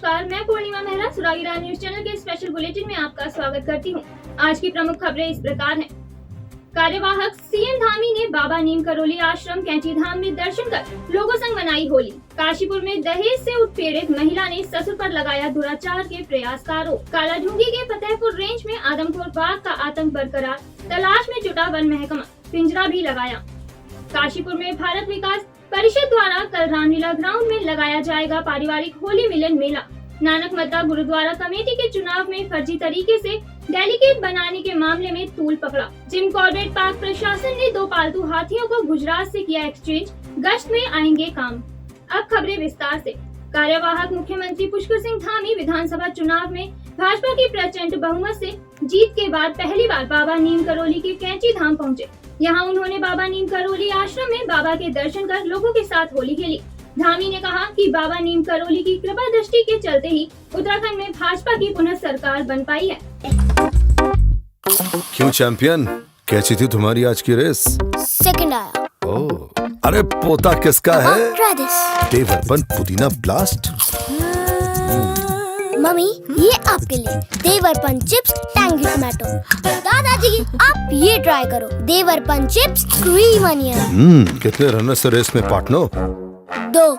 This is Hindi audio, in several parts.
नमस्कार, मैं पूर्णिमा मेहरा सुरागीरा न्यूज चैनल के स्पेशल बुलेटिन में आपका स्वागत करती हूं। आज की प्रमुख खबरें इस प्रकार हैं। कार्यवाहक सीएम धामी ने बाबा नीम करोली आश्रम कैंची धाम में दर्शन कर लोगों संग मनाई होली। काशीपुर में दहेज से उत्पीड़ित महिला ने ससुर पर लगाया दुराचार के प्रयास का आरोप। कालाढूंगी के फतेहपुर रेंज में आदमखोर बाघ का आतंक बरकरार, तलाश में जुटा वन महकमा, पिंजरा भी लगाया। काशीपुर में भारत विकास परिषद द्वारा कल रामलीला ग्राउंड में लगाया जाएगा पारिवारिक होली मिलन मेला। नानक मत्ता गुरुद्वारा कमेटी के चुनाव में फर्जी तरीके से डेलीगेट बनाने के मामले में तूल पकड़ा। जिम कॉर्बेट पार्क प्रशासन ने 2 पालतू हाथियों को गुजरात से किया एक्सचेंज, गश्त में आएंगे काम। अब खबरें विस्तार से। कार्यवाहक मुख्यमंत्री पुष्कर सिंह धामी विधानसभा चुनाव में भाजपा की प्रचंड बहुमत से जीत के बाद पहली बार बाबा नीम करोली के कैंची धाम पहुँचे। यहाँ उन्होंने बाबा नीम करोली आश्रम में बाबा के दर्शन कर लोगों के साथ होली खेली। धामी ने कहा कि बाबा नीम करोली की कृपा दृष्टि के चलते ही उत्तराखंड में भाजपा की पुनः सरकार बन पाई है। क्यों चैंपियन, कैसी थी तुम्हारी आज की रेस? सेकंड आया। ओह, अरे पोता किसका है? Try this। देवरपन पुदीना ब्लास्ट। मम्मी ये आपके लिए देवरपन चिप्स टैंगी टमाटो। दादाजी आप ये ट्राई करो, देवरपन चिप्स क्रीम अनियन। कितने रनर से रेस में पार्टनर? 2।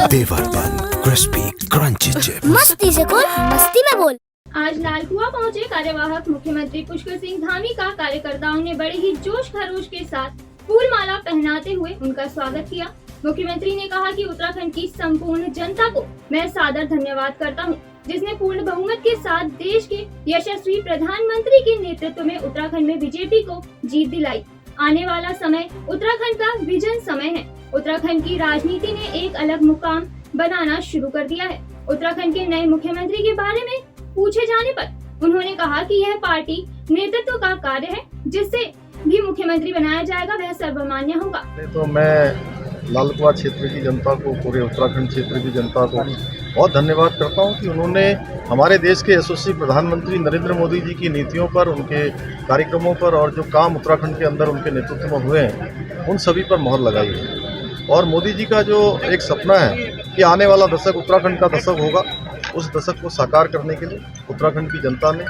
देवरपन क्रिस्पी क्रंची चिप्स। मस्ती से खोल, मस्ती में बोल। आज लालकुआ पहुंचे कार्यवाहक मुख्यमंत्री पुष्कर सिंह धामी का कार्यकर्ताओं ने बड़े ही जोश खरोश के साथ फूल माला पहनाते हुए उनका स्वागत किया। मुख्यमंत्री ने कहा कि उत्तराखंड की संपूर्ण जनता को मैं सादर धन्यवाद करता हूं, जिसने पूर्ण बहुमत के साथ देश के यशस्वी प्रधानमंत्री के नेतृत्व में उत्तराखंड में बीजेपी को जीत दिलाई। आने वाला समय उत्तराखंड का विजन समय है। उत्तराखंड की राजनीति ने एक अलग मुकाम बनाना शुरू कर दिया है। उत्तराखंड के नए मुख्यमंत्री के बारे में पूछे जाने पर उन्होंने कहा कि यह पार्टी नेतृत्व का कार्य है, जिससे भी मुख्यमंत्री बनाया जाएगा वह सर्वमान्य होगा। तो मैं लालकुआ क्षेत्र की जनता को, पूरे उत्तराखंड क्षेत्र की जनता को बहुत धन्यवाद करता हूं कि उन्होंने हमारे देश के यशस्वी प्रधानमंत्री नरेंद्र मोदी जी की नीतियों पर, उनके कार्यक्रमों पर और जो काम उत्तराखंड के अंदर उनके नेतृत्व में हुए हैं उन सभी पर मोहर लगाई है। और मोदी जी का जो एक सपना है कि आने वाला दशक उत्तराखंड का दशक होगा, उस दशक को साकार करने के लिए उत्तराखंड की जनता ने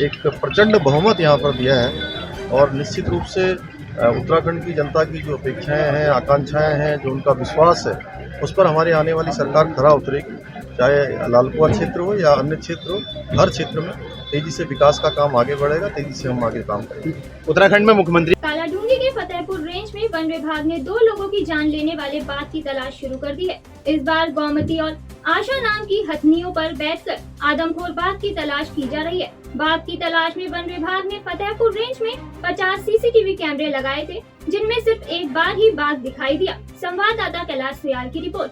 एक प्रचंड बहुमत यहाँ पर दिया है। और निश्चित रूप से उत्तराखंड की जनता की जो अपेक्षाएं हैं, आकांक्षाएं हैं, जो उनका विश्वास है, उस पर हमारी आने वाली सरकार खरा उतरेगी। चाहे लालकुआ क्षेत्र हो या अन्य क्षेत्र हो, हर क्षेत्र में तेजी से विकास का काम आगे बढ़ेगा, तेजी से हम आगे काम करेंगे। उत्तराखंड में मुख्यमंत्री कालाढूंगी के फतेहपुर रेंज में वन विभाग ने 2 लोगों की जान लेने वाले बाघ की तलाश शुरू कर दी है। इस बार गोमती और आशा नाम की हथनियों पर बैठकर आदमखोर बाघ की तलाश की जा रही है। बाघ की तलाश में वन विभाग ने फतेहपुर रेंज में 50 सीसीटीवी कैमरे लगाए थे, जिनमें सिर्फ एक बार ही बाघ दिखाई दिया। संवाददाता कैलाश सुयाल की रिपोर्ट।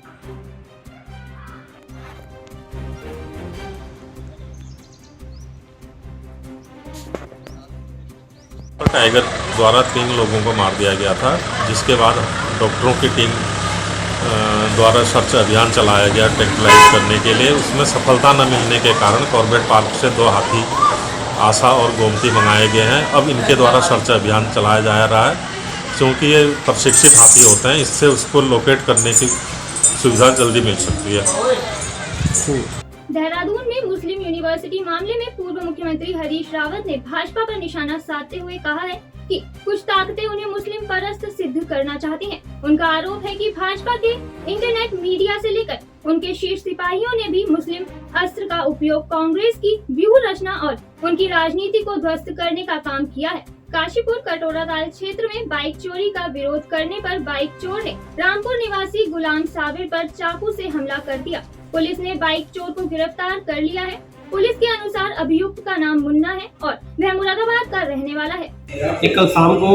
टाइगर द्वारा 3 लोगों को मार दिया गया था, जिसके बाद डॉक्टरों की टीम द्वारा सर्च अभियान चलाया गया ट्रैंक्विलाइज करने के लिए। उसमें सफलता न मिलने के कारण कॉर्बेट पार्क से 2 हाथी आशा और गोमती मंगाए गए हैं। अब इनके द्वारा सर्च अभियान चलाया जा रहा है, क्योंकि ये प्रशिक्षित हाथी होते हैं, इससे उसको लोकेट करने की सुविधा जल्दी मिल सकती है। देहरादून में मुस्लिम यूनिवर्सिटी मामले में पूर्व मुख्यमंत्री हरीश रावत ने भाजपा पर निशाना साधते हुए कहा है कि कुछ ताकतें उन्हें मुस्लिम परस्त सिद्ध करना चाहती हैं। उनका आरोप है कि भाजपा के इंटरनेट मीडिया से लेकर उनके शीर्ष सिपाहियों ने भी मुस्लिम अस्त्र का उपयोग कांग्रेस की व्यूह रचना और उनकी राजनीति को ध्वस्त करने का काम किया है। काशीपुर कटोराताल क्षेत्र में बाइक चोरी का विरोध करने पर बाइक चोर ने रामपुर निवासी गुलाम साबिर पर चाकू से हमला कर दिया। पुलिस ने बाइक चोर को गिरफ्तार कर लिया है। पुलिस के अनुसार अभियुक्त का नाम मुन्ना है और वह मुरादाबाद का रहने वाला है। कल शाम को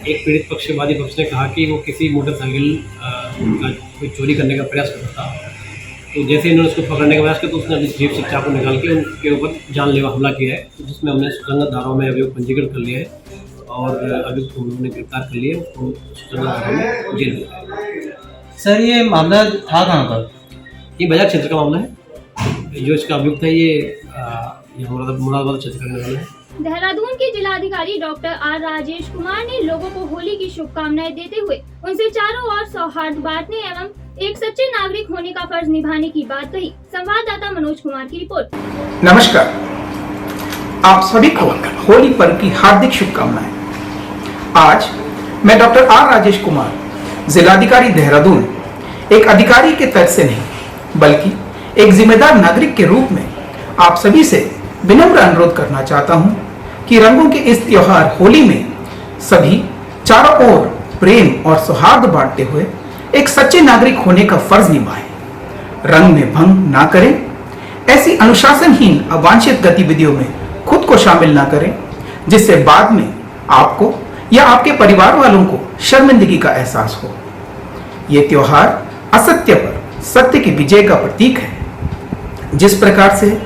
एक पीड़ित पक्षवादी पक्ष ने कहा कि वो किसी मोटरसाइकिल का कोई चोरी करने का प्रयास कर रहा था। तो जैसे इन्होंने उसको पकड़ने का प्रयास किया तो उसने अपनी जेब से चाकू निकाल के उनके ऊपर जानलेवा हमला किया है, जिसमें हमने सुसंगत धाराओं में अभियोग पंजीकृत कर लिया है और अभियुक्त को उन्होंने गिरफ्तार कर लिया, उसको सुसंगत धाराओं में जेल में। सर ये मामला था कहाँ पर? ये बाजार क्षेत्र का मामला है। जो इसका अभियुक्त है ये मुरादाबाद क्षेत्र का रहने वाला है। देहरादून के जिलाधिकारी डॉक्टर आर राजेश कुमार ने लोगों को होली की शुभकामनाएं देते हुए उनसे चारों ओर सौहार्द बांटने एवं एक सच्चे नागरिक होने का फर्ज निभाने की बात कही। संवाददाता मनोज कुमार की रिपोर्ट। नमस्कार, आप सभी को होली पर्व की हार्दिक शुभकामनाएं। आज मैं डॉक्टर आर राजेश कुमार, जिलाधिकारी देहरादून, एक अधिकारी के तर्ज से नहीं बल्कि एक जिम्मेदार नागरिक के रूप में आप सभी से विनम्र अनुरोध करना चाहता हूं कि रंगों के इस त्योहार होली में सभी चारों ओर प्रेम और सौहार्द बांटते हुए एक सच्चे नागरिक होने का फर्ज निभाएं। रंग में भंग ना करें, ऐसी अनुशासनहीन अवांछित गतिविधियों में खुद को शामिल ना करें जिससे बाद में आपको या आपके परिवार वालों को शर्मिंदगी का एहसास हो। ये त्योहार असत्य पर सत्य की विजय का प्रतीक है। जिस प्रकार से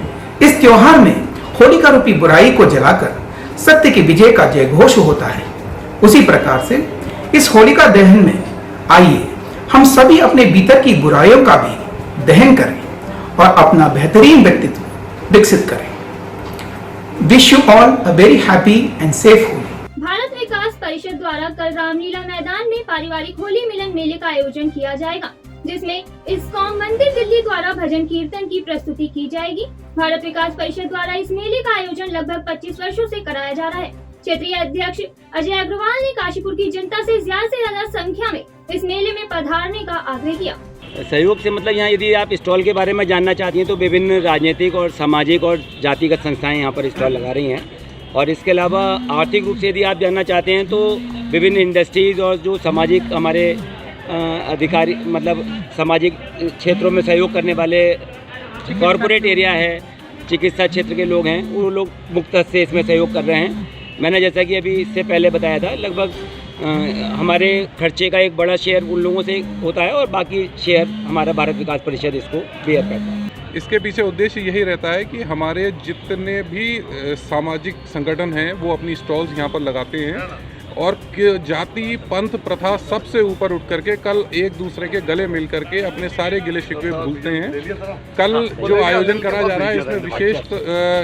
इस त्योहार में होलिका रूपी बुराई को जलाकर सत्य की विजय का जय घोष होता है, उसी प्रकार से इस होलिका दहन में आइए हम सभी अपने भीतर की बुराइयों का भी दहन करें और अपना बेहतरीन व्यक्तित्व विकसित करें। Wish you all a very happy and safe Holi. Bharat Vikas Parishad द्वारा कल रामलीला मैदान में पारिवारिक होली मिलन मेले का आयोजन किया जाएगा, जिसमें इस्कॉन मंदिर दिल्ली द्वारा भजन कीर्तन की प्रस्तुति की जाएगी। भारत विकास परिषद द्वारा इस मेले का आयोजन लगभग 25 वर्षों से कराया जा रहा है। क्षेत्रीय अध्यक्ष अजय अग्रवाल ने काशीपुर की जनता से ज्यादा संख्या में इस मेले में पधारने का आग्रह किया। सहयोग से मतलब यहाँ यदि आप स्टॉल के बारे में जानना चाहती हैं तो विभिन्न राजनीतिक और सामाजिक और जातिगत संस्थाएं यहाँ पर स्टॉल लगा रही हैं, और इसके अलावा आर्थिक रूप से यदि आप जानना चाहते हैं तो विभिन्न इंडस्ट्रीज़ और जो सामाजिक हमारे अधिकारी मतलब सामाजिक क्षेत्रों में सहयोग करने वाले कॉरपोरेट एरिया है, चिकित्सा क्षेत्र के लोग हैं, वो लोग मुक्त हस्त से इसमें सहयोग कर रहे हैं। मैंने जैसा कि अभी इससे पहले बताया था, लगभग हमारे खर्चे का एक बड़ा शेयर उन लोगों से होता है और बाकी शेयर हमारा भारत विकास परिषद इसको बेयर करता है। इसके पीछे उद्देश्य यही रहता है कि हमारे जितने भी सामाजिक संगठन हैं वो अपनी स्टॉल्स यहाँ पर लगाते हैं और जाति पंथ प्रथा सबसे ऊपर उठ करके कल एक दूसरे के गले मिल करके अपने सारे गिले शिकवे भूलते हैं। कल जो आयोजन करा जा रहा है इसमें विशेष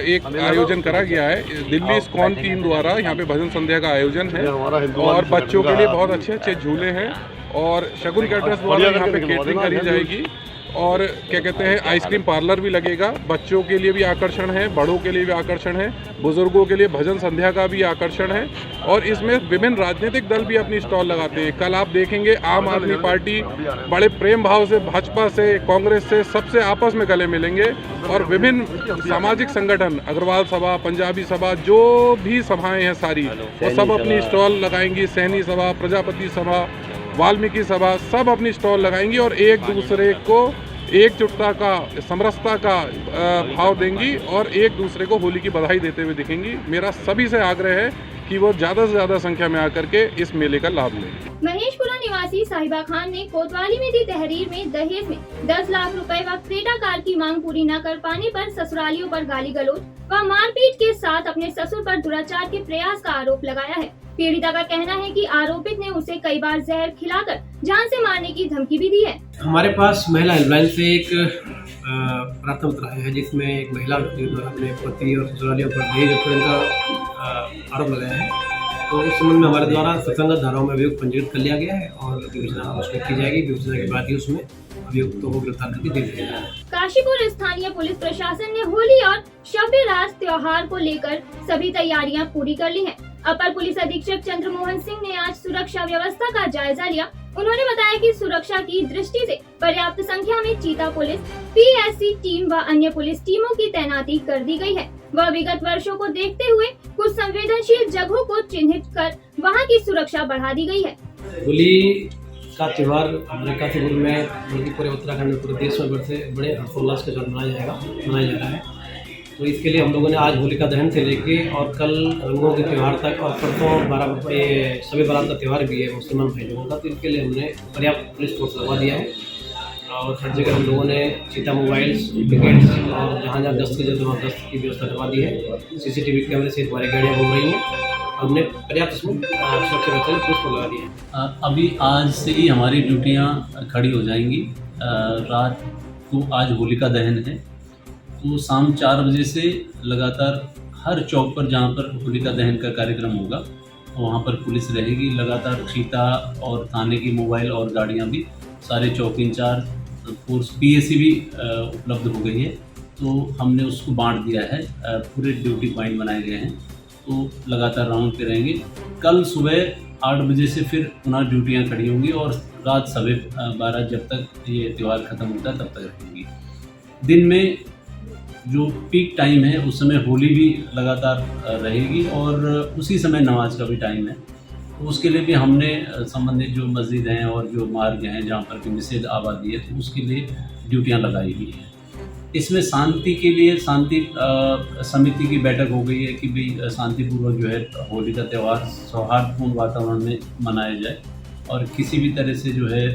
एक आयोजन करा गया है। दिल्ली इस्कॉन टीम द्वारा यहाँ पे भजन संध्या का आयोजन है और बच्चों के लिए बहुत अच्छे अच्छे झूले हैं और शगुन कैटरर्स द्वारा यहाँ पे केटरिंग करी जाएगी और क्या कहते हैं आइसक्रीम पार्लर भी लगेगा। बच्चों के लिए भी आकर्षण है, बड़ों के लिए भी आकर्षण है, बुजुर्गों के लिए भजन संध्या का भी आकर्षण है और इसमें विभिन्न राजनीतिक दल भी अपनी स्टॉल लगाते हैं। कल आप देखेंगे आम आदमी पार्टी बड़े प्रेम भाव से भाजपा से कांग्रेस से सबसे आपस में गले मिलेंगे और विभिन्न सामाजिक संगठन अग्रवाल सभा, पंजाबी सभा, जो भी सभाएँ हैं सारी वो सब अपनी स्टॉल लगाएंगी। सैनी सभा, प्रजापति सभा, वाल्मीकि सभा सब अपनी स्टॉल लगाएंगी और एक दूसरे को एकजुटता का समरसता का भाव देंगी और एक दूसरे को होली की बधाई देते हुए दिखेंगी। मेरा सभी से आग्रह है कि वो ज़्यादा से ज़्यादा संख्या में आकर के इस मेले का लाभ लें। महेशपुरा निवासी साहिबा खान ने कोतवाली में दी तहरीर में दहेज में 10 लाख रुपए व क्रेटा कार की मांग पूरी न कर पाने पर ससुरालियों पर गाली गलौज व मारपीट के साथ अपने ससुर पर दुराचार के प्रयास का आरोप लगाया है। पीड़िता का कहना है कि आरोपित ने उसे कई बार जहर खिलाकर जान से मारने की धमकी भी दी है। हमारे पास महिला हेल्पलाइन से एक प्राथमिकता है जिसमें एक महिला द्वारा अपने पति और ससुरालियों पर दहेज उत्पीड़न का आरोप लगाया है। तो इस संबंध में हमारे द्वारा सत्संगत धाराओं में अभियुक्त पंजीकृत कर लिया गया है और विवेचना उसमें की जाएगी। विवेचना के बाद ही उसमें अभियुक्तों को गिरफ्तार करके दे दिया जाएगा। काशीपुर स्थानीय पुलिस प्रशासन ने होली और शब-ए रात त्योहार को लेकर सभी तैयारियां पूरी कर ली हैं। अपर पुलिस अधीक्षक चंद्रमोहन सिंह ने आज सुरक्षा व्यवस्था का जायजा लिया। उन्होंने बताया कि सुरक्षा की दृष्टि से पर्याप्त संख्या में चीता पुलिस, पीएससी टीम व अन्य पुलिस टीमों की तैनाती कर दी गई है। वह विगत वर्षों को देखते हुए कुछ संवेदनशील जगहों को चिन्हित कर वहां की सुरक्षा बढ़ा दी गई है। होली का त्यौहार हमारे काशीपुर में बल्कि पूरे उत्तराखंड में पूरे देश में बड़े हर्षोल्लास के साथ मनाया जा रहा है। तो इसके लिए हम लोगों ने आज होलिका दहन से लेके और कल रंगों के त्यौहार तक और परसों शब-ए बारात का त्यौहार भी है मुसलमान भाई लोगों का, तो इसके लिए हमने पर्याप्त पुलिस फोर्स लगवा दिया है और हर जगह हम लोगों ने चीता मोबाइल्स, विकेट्स और जहाँ जहाँ गश्त की जरूरत वहाँ गश्त की व्यवस्था करवा दी है। सीसीटीवी कैमरे से हमारी गाड़ियाँ घूम रही हैं। हमने पर्याप्त सुरक्षा व्यवस्था पुलिस को लगा दी है। अभी आज से ही हमारी ड्यूटियाँ खड़ी हो जाएंगी। रात को आज होलिका दहन है तो शाम 4 बजे से लगातार हर चौक पर जहाँ पर होलिका दहन का कार्यक्रम होगा वहाँ पर पुलिस रहेगी लगातार। चीता और थाने की मोबाइल और गाड़ियाँ भी, सारे चौकी इंचार्ज, फोर्स पीएसी भी उपलब्ध हो गई है। तो हमने उसको बांट दिया है, पूरे ड्यूटी पॉइंट बनाए गए हैं, तो लगातार राउंड पे रहेंगे। कल सुबह 8 बजे से फिर पुनः ड्यूटियाँ खड़ी होंगी और रात 12:30 जब तक ये त्यौहार ख़त्म होता है तब तक रहेंगी। दिन में जो पीक टाइम है उस समय होली भी लगातार रहेगी और उसी समय नमाज का भी टाइम है। तो उसके लिए भी हमने संबंधित जो मस्जिद हैं और जो मार्ग हैं जहाँ पर कि निषेध आबादी है, तो उसके लिए ड्यूटियाँ लगाई हुई हैं। इसमें शांति के लिए शांति समिति की बैठक हो गई है कि भाई शांतिपूर्वक जो है होली का त्यौहार सौहार्दपूर्ण वातावरण में मनाया जाए और किसी भी तरह से जो है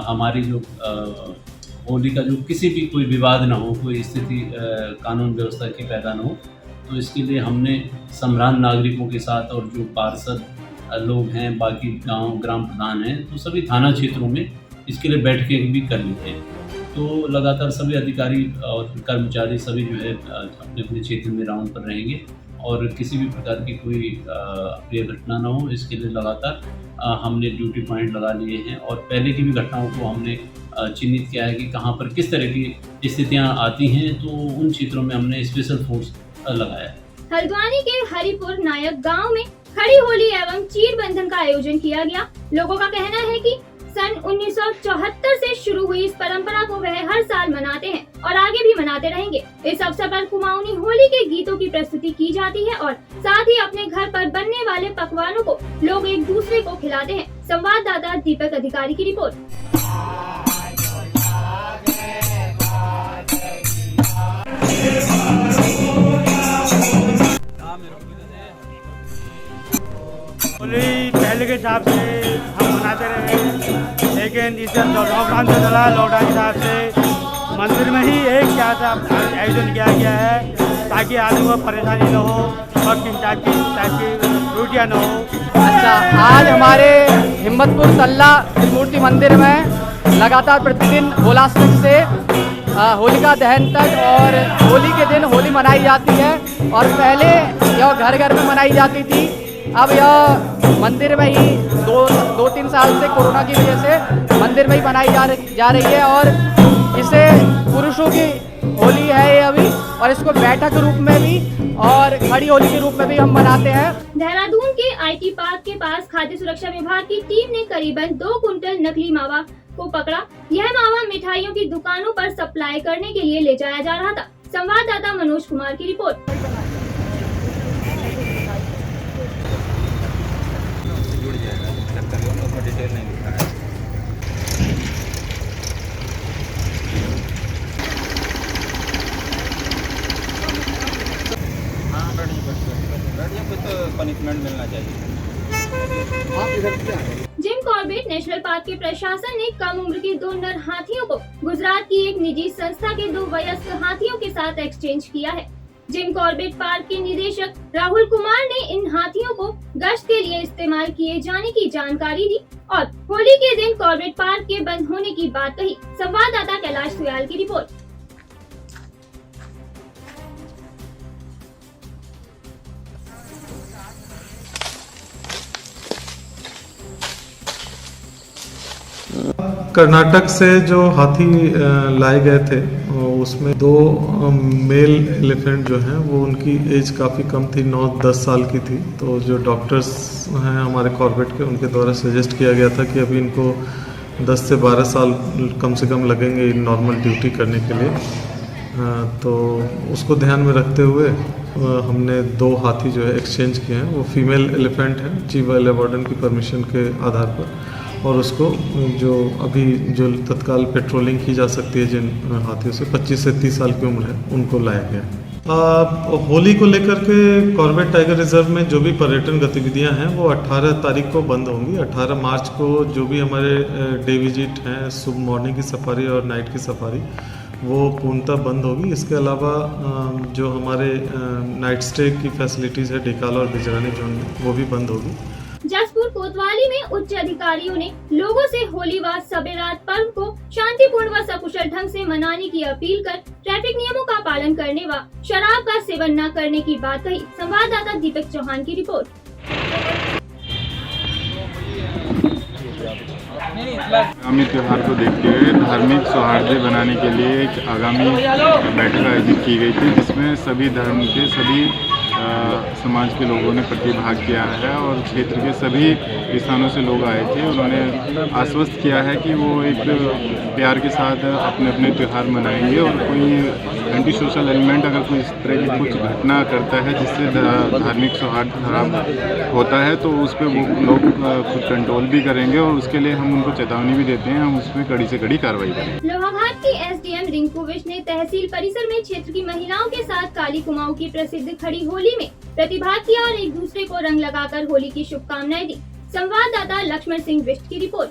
हमारी जो होली का जो किसी भी कोई विवाद ना हो, कोई स्थिति कानून व्यवस्था की पैदा ना हो। तो इसके लिए हमने सम्रांत नागरिकों के साथ और जो पार्षद लोग हैं, बाकी गांव ग्राम प्रधान हैं, तो सभी थाना क्षेत्रों में इसके लिए बैठकें भी कर ली हैं। तो लगातार सभी अधिकारी और कर्मचारी सभी जो है अपने अपने क्षेत्र में राउंड पर रहेंगे और किसी भी प्रकार की कोई अप्रिय घटना ना हो, इसके लिए लगातार हमने ड्यूटी पॉइंट लगा लिए हैं और पहले की भी घटनाओं को हमने चिन्हित किया है कि कहाँ पर किस तरह की स्थितियाँ आती हैं, तो उन क्षेत्रों में हमने स्पेशल फोर्स लगाया है। हल्द्वानी के हरिपुर नायक गांव में खड़ी होली एवं चीर बंधन का आयोजन किया गया। लोगों का कहना है कि सन 1974 से शुरू हुई इस परंपरा को वह हर साल मनाते हैं और आगे भी मनाते रहेंगे। इस अवसर पर कुमाऊनी होली के गीतों की प्रस्तुति की जाती है और साथ ही अपने घर पर बनने वाले पकवानों को लोग एक दूसरे को खिलाते हैं। संवाददाता दीपक अधिकारी की रिपोर्ट। होली पहले के हिसाब से हम मनाते रहे, लेकिन इस लॉकडाउन से चला, लॉकडाउन के हिसाब से मंदिर में ही एक क्या था आयोजन किया गया है ताकि आदमी को परेशानी न हो और किन टाइप की त्रुटियाँ न हो। अच्छा, आज हमारे हिम्मतपुर तल्ला त्रिमूर्ति मंदिर में लगातार प्रतिदिन होलाष्टक से होलिका दहन तक और होली के दिन होली मनाई जाती है और पहले यह घर घर में मनाई जाती थी। अब यह मंदिर में ही दो तीन साल से कोरोना की वजह से मंदिर में ही मनाई जा रही है और इसे पुरुषों की होली है ये अभी, और इसको बैठक रूप में भी और खड़ी होली के रूप में भी हम मनाते हैं। देहरादून के आईटी पार्क के पास खाद्य सुरक्षा विभाग की टीम ने करीबन 2 कुंटल नकली मावा को पकड़ा। यह मावा मिठाइयों की दुकानों पर सप्लाई करने के लिए ले जाया जा रहा था। संवाददाता मनोज कुमार की रिपोर्ट। पनिशमेंट मिलना चाहिए। जिम कॉर्बेट नेशनल पार्क के प्रशासन ने कम उम्र के 2 नर हाथियों को गुजरात की एक निजी संस्था के 2 वयस्क हाथियों के साथ एक्सचेंज किया है। जिम कॉर्बेट पार्क के निदेशक राहुल कुमार ने इन हाथियों को गश्त के लिए इस्तेमाल किए जाने की जानकारी दी और होली के दिन कॉर्बेट पार्क के बंद होने की बात कही। संवाददाता कैलाश सुयाल की रिपोर्ट। कर्नाटक से जो हाथी लाए गए थे उसमें 2 मेल एलिफेंट जो हैं वो उनकी एज काफ़ी कम थी, 9-10 साल की थी। तो जो डॉक्टर्स हैं हमारे कॉर्बेट के, उनके द्वारा सजेस्ट किया गया था कि अभी इनको 10 से 12 साल कम से कम लगेंगे नॉर्मल ड्यूटी करने के लिए। तो उसको ध्यान में रखते हुए हमने 2 हाथी जो है एक्सचेंज किए हैं। वो फीमेल एलिफेंट है चीफ वाइल्ड लाइफ वार्डन की परमिशन के आधार पर, और उसको जो अभी जो तत्काल पेट्रोलिंग की जा सकती है जिन हाथियों से 25 से 30 साल की उम्र है उनको लाया गया। होली को लेकर के कॉर्बेट टाइगर रिजर्व में जो भी पर्यटन गतिविधियां हैं वो 18 तारीख को बंद होंगी। 18 मार्च को जो भी हमारे डे विजिट हैं, सुबह मॉर्निंग की सफारी और नाइट की सफारी, वो पूर्णतः बंद होगी। इसके अलावा जो हमारे नाइट स्टे की फैसिलिटीज़ है डेकाला और बिजरानी जोन में, वो भी बंद होगी। जसपुर कोतवाली में उच्च अधिकारियों ने लोगों से होली व सबेरात पर्व को शांतिपूर्ण व सकुशल ढंग से मनाने की अपील कर ट्रैफिक नियमों का पालन करने व शराब का सेवन न करने की बात कही। संवाददाता दीपक चौहान की रिपोर्ट। आगामी त्यौहार को देखते हुए धार्मिक सौहार्द बनाने के लिए एक आगामी बैठक आयोजित की गई थी, जिसमें सभी धर्म के सभी समाज के लोगों ने प्रतिभाग किया है और क्षेत्र के सभी स्थानों से लोग आए थे। उन्होंने आश्वस्त किया है कि वो एक प्यार के साथ अपने अपने त्यौहार मनाएंगे और कोई एंटी सोशल एलिमेंट अगर कोई इस तरह की कुछ घटना करता है जिससे धार्मिक सौहार्द खराब होता है तो उस पर वो लोग खुद कंट्रोल भी करेंगे और उसके लिए हम उनको चेतावनी भी देते हैं, हम उसमें कड़ी से कड़ी कार्रवाई करेंगे। लोहाघाट की एसडीएम रिंकू विश ने तहसील परिसर में क्षेत्र की महिलाओं के साथ काली कुमाऊं की प्रसिद्ध खड़ी होली में प्रतिभाग किया और एक दूसरे को रंग लगाकर होली की शुभकामनाएं दी। संवाददाता लक्ष्मण सिंह विष्ट की रिपोर्ट।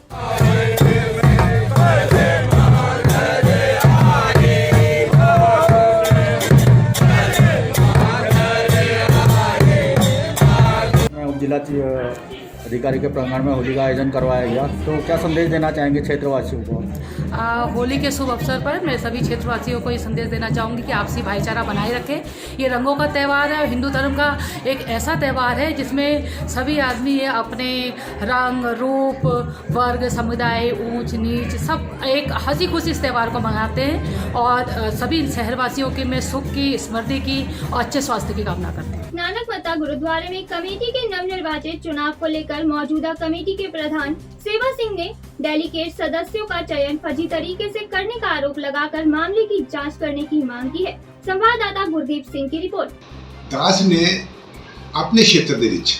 जिला अधिकारी के प्रांगण में होली का आयोजन करवाया गया, तो क्या संदेश देना चाहेंगे क्षेत्रवासियों को? होली के शुभ अवसर पर मैं सभी क्षेत्रवासियों को ये संदेश देना चाहूँगी कि आपसी भाईचारा बनाए रखें। ये रंगों का त्यौहार है, हिंदू धर्म का एक ऐसा त्यौहार है जिसमें सभी आदमी अपने रंग, रूप, वर्ग, समुदाय, ऊंच नीच सब एक हंसी खुशी इस त्यौहार को मनाते हैं और सभी शहरवासियों की मैं सुख की, स्मृति की और अच्छे स्वास्थ्य की कामना करती हूँ। नानक मत्ता गुरुद्वारे में कमेटी के नवनिर्वाचित चुनाव को लेकर मौजूदा कमेटी के प्रधान सेवा सिंह ने डेलीगेट सदस्यों का चयन फर्जी तरीके से करने का आरोप लगाकर मामले की जांच करने की मांग की है। संवाददाता गुरदीप सिंह की रिपोर्ट। दास ने अपने क्षेत्र ਦੇ ਵਿੱਚ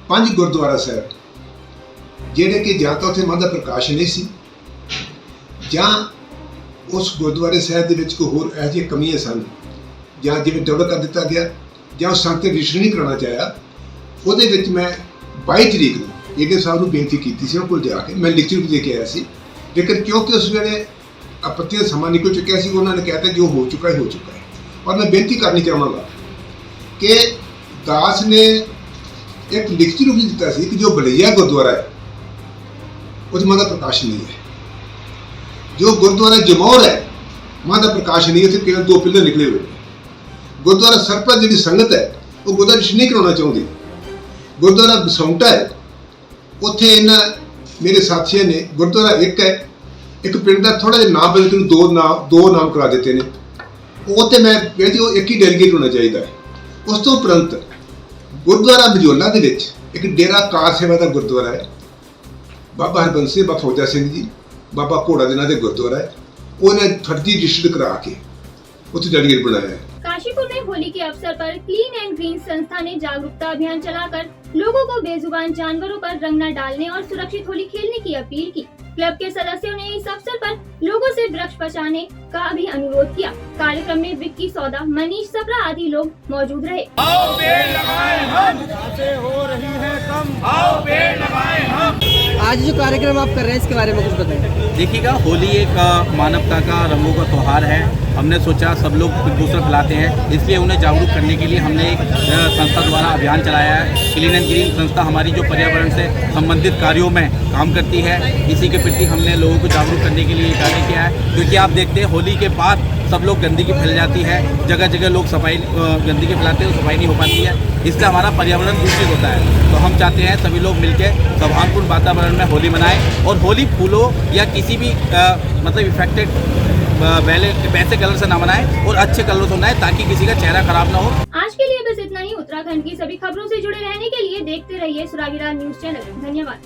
5 ਗੁਰਦੁਆਰਾ ਸਾਹਿਬ ਜਿਹੜੇ ਕਿ ਜਾਂ ਤਾਂ ਉੱਥੇ ਮੱਧ ਪ੍ਰਕਾਸ਼ ਨਹੀਂ ਸੀ ਜਾਂ ਉਸ ਗੁਰਦੁਆਰੇ ਸਾਹਿਬ ਦੇ ਵਿੱਚ ਕੋਈ ਹੋਰ ਇਹੋ ਜਿਹੀਆਂ ਕਮੀਆਂ ਸਨ ਜਾਂ ਜਿਵੇਂ ਡਿਵੈਲਪ ਕਰ ਦਿੱਤਾ ਗਿਆ ਜਾਂ ਸੰਗਤ ਰਜਿਸਟਰ ਨਹੀਂ ਕਰਾਉਣਾ ਚਾਹਿਆ। ਉਹਦੇ ਵਿੱਚ ਮੈਂ 22 ਤਰੀਕ ਨੂੰ ਏਡੇ ਸਾਹਿਬ ਨੂੰ ਬੇਨਤੀ ਕੀਤੀ ਸੀ, ਉਹਨਾਂ ਕੋਲ ਜਾ ਕੇ ਮੈਂ ਲਿਖਤੀ ਰੂਪ ਦੇ ਕੇ ਆਇਆ ਸੀ, ਲੇਕਿਨ ਕਿਉਂਕਿ ਉਸ ਵੇਲੇ आपत्ति का समा निकल चुका है, उन्होंने कहता जो हो चुका है। और मैं बेनती करनी चाहूँगा कि दास ने एक लिखती रूप दिता कि जो बलैया गुरुद्वारा है उस माता प्रकाश नहीं है, जो गुरुद्वारा जमौर है माता प्रकाश नहीं है, केवल 2 पिलर निकले हुए। गुरुद्वारा सरपत जी संगत है वो गुरुद्वारा नहीं कराना चाहती। गुरुद्वारा बसौंटा है उत्थे इन्होंने मेरे साथियों ने गुरुद्वारा एक है, एक पिंड का थोड़ा जिहा नाम बदल के दो नाम करा देते हैं, वो तो मैं कहती एक ही डेलीगेट होना चाहिए। उस तो उपरंत गुरुद्वारा बजोला के एक डेरा कार सेवा का गुरुद्वारा है, बाबा हरबंस सिंह, बाबा फौजा सिंह जी, बाबा घोड़ा जिन्हों के गुरुद्वारा है, उन्हें फर्जी रजिस्टर करा के उत्थे डेलीगेट बनाया है। काशीपुर में होली के अवसर पर क्लीन एंड ग्रीन संस्था ने जागरूकता अभियान चलाकर लोगों को बेजुबान जानवरों पर रंग न डालने और सुरक्षित होली खेलने की अपील की। क्लब के सदस्यों ने इस अवसर पर लोगों से वृक्ष बचाने का भी अनुरोध किया। कार्यक्रम में विक्की सौदा, मनीष सबरा आदि लोग मौजूद रहे। आओ पेड़ लगाएं हम, हो रही है कम, आओ पेड़ लगाएं हम। आज जो कार्यक्रम आप कर रहे हैं इसके बारे में कुछ बताएं। देखिएगा, होली एक मानवता का, रंगों का त्यौहार है। हमने सोचा सब लोग एक दूसरे फैलाते हैं, इसलिए उन्हें जागरूक करने के लिए हमने एक संस्था द्वारा अभियान चलाया है। क्लीन एंड ग्रीन संस्था हमारी जो पर्यावरण से संबंधित कार्यों में काम करती है, इसी के प्रति हमने लोगों को जागरूक करने के लिए कार्य किया है। क्योंकि आप देखते हैं होली के बाद सब लोग गंदगी फैल जाती है, जगह जगह लोग गंदगी फैलाते हैं, सफाई नहीं हो पाती है, इससे हमारा पर्यावरण दूषित होता है। तो हम चाहते हैं सभी लोग मिलकर सौहार्दपूर्ण वातावरण में होली मनाएं और होली फूलों या किसी भी मतलब इफेक्टेड वैसे कलर से ना मनाएं और अच्छे कलर से मनाएं ताकि किसी का चेहरा खराब ना हो। आज के लिए बस इतना ही। उत्तराखंड की सभी खबरों से जुड़े रहने के लिए देखते रहिए सुरागीरा न्यूज चैनल। धन्यवाद।